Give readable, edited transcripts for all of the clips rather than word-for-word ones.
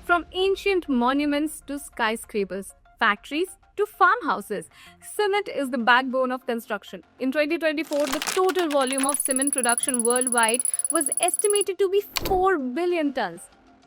From ancient monuments to skyscrapers, factories to farmhouses, cement is the backbone of construction. In 2024, the total volume of cement production worldwide was estimated to be 4 billion tons.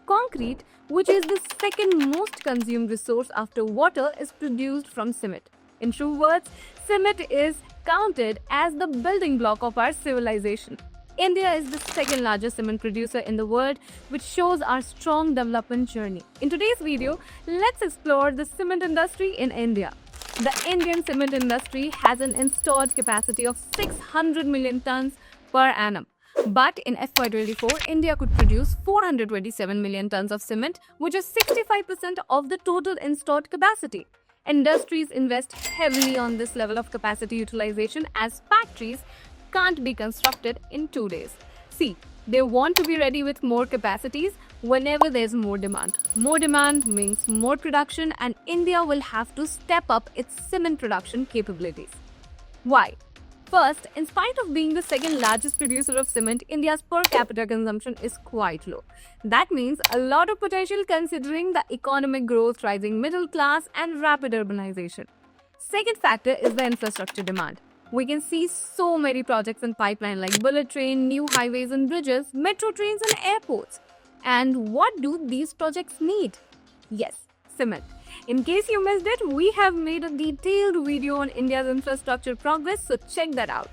Concrete, which is the second most consumed resource after water, is produced from cement. In true words, cement is counted as the building block of our civilization. India is the second largest cement producer in the world, which shows our strong development journey. In today's video, let's explore the cement industry in India. The Indian cement industry has an installed capacity of 600 million tons per annum. But in FY24, India could produce 427 million tons of cement, which is 65% of the total installed capacity. Industries invest heavily on this level of capacity utilization as factories can't be constructed in 2 days. See, they want to be ready with more capacities whenever there's more demand. More demand means more production, and India will have to step up its cement production capabilities. Why? First, in spite of being the second largest producer of cement, India's per capita consumption is quite low. That means a lot of potential considering the economic growth, rising middle class, and rapid urbanization. Second factor is the infrastructure demand. We can see so many projects in pipeline like bullet train, new highways and bridges, metro trains and airports. And what do these projects need? Yes, cement. In case you missed it, we have made a detailed video on India's infrastructure progress, so check that out.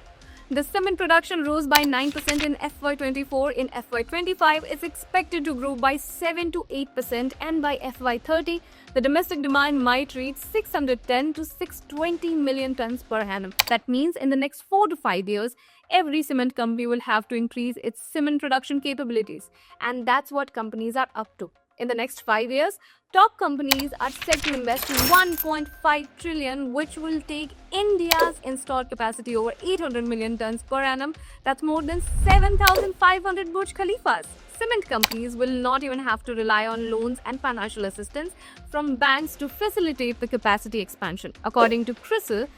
The cement production rose by 9% in FY24. In FY25, it's expected to grow by 7 to 8%, and by FY30, the domestic demand might reach 610 to 620 million tons per annum. That means in the next 4 to 5 years, every cement company will have to increase its cement production capabilities, and that's what companies are up to. In the next 5 years, top companies are set to invest 1.5 trillion, which will take India's installed capacity over 800 million tons per annum. That's more than 7,500 Burj Khalifas. Cement companies will not even have to rely on loans and financial assistance from banks to facilitate the capacity expansion. According to CRISIL,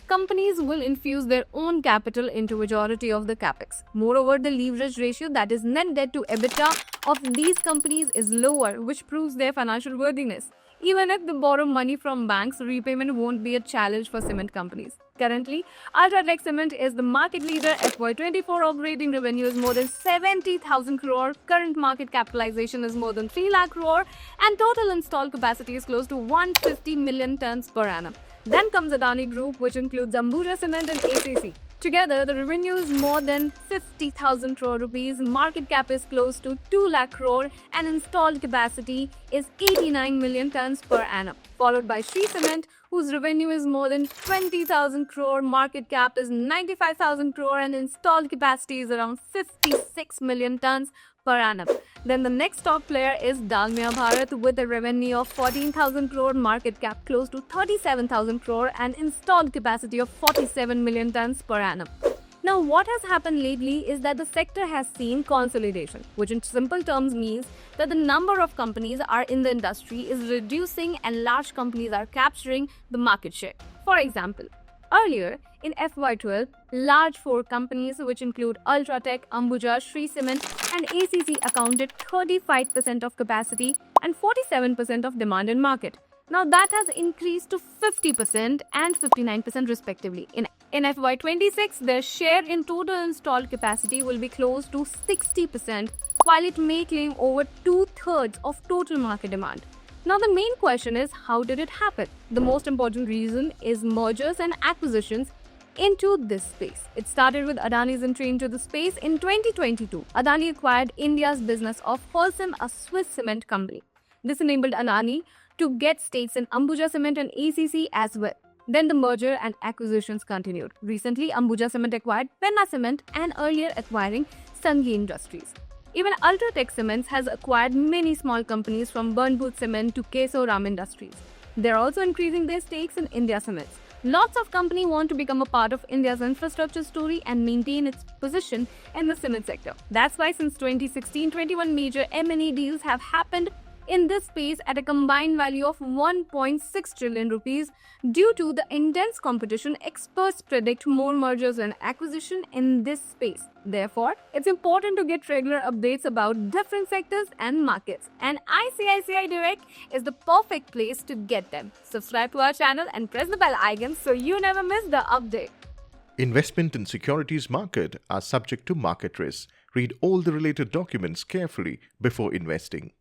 companies will infuse their own capital into majority of the capex. Moreover, the leverage ratio, that is net debt to EBITDA, of these companies is lower, which proves their financial worthiness. Even if they borrow money from banks, repayment won't be a challenge for cement companies. Currently, UltraTech Cement is the market leader. FY24 operating revenue is more than 70,000 crore, current market capitalization is more than 3 lakh crore, and total installed capacity is close to 150 million tons per annum. Then comes Adani Group, which includes Ambuja Cement and ACC. Together, the revenue is more than 50,000 crore rupees, market cap is close to 2 lakh crore, and installed capacity is 89 million tons per annum. Followed by Shree Cement, whose revenue is more than 20,000 crore, market cap is 95,000 crore, and installed capacity is around 56 million tons per annum. Then the next top player is Dalmia Bharat with a revenue of 14,000 crore, market cap close to 37,000 crore, and installed capacity of 47 million tons per annum. Now, what has happened lately is that the sector has seen consolidation, which in simple terms means that the number of companies are in the industry is reducing and large companies are capturing the market share. For example, earlier in FY12, large 4 companies, which include UltraTech, Ambuja, Shree Cement, and ACC, accounted 35% of capacity and 47% of demand in market. Now that has increased to 50% and 59% respectively. In FY26, their share in total installed capacity will be close to 60%, while it may claim over 2/3 of total market demand. Now the main question is, how did it happen? The most important reason is mergers and acquisitions into this space. It started with Adani's entry into the space in 2022. Adani acquired India's business of Holcim, a Swiss cement company. This enabled Adani to get stakes in Ambuja Cement and ACC as well. Then the merger and acquisitions continued. Recently, Ambuja Cement acquired Penna Cement, and earlier acquiring Sanghi Industries. Even UltraTech Cements has acquired many small companies from Burnpur Cement to Keso Ram Industries. They're also increasing their stakes in India Cements. Lots of companies want to become a part of India's infrastructure story and maintain its position in the cement sector. That's why since 2016, 21 major M&A deals have happened in this space at a combined value of 1.6 trillion rupees. Due to the intense competition, experts predict more mergers and acquisition in this space. Therefore, it's important to get regular updates about different sectors and markets. And ICICI Direct is the perfect place to get them. Subscribe to our channel and press the bell icon so you never miss the update. Investment in securities market are subject to market risks. Read all the related documents carefully before investing.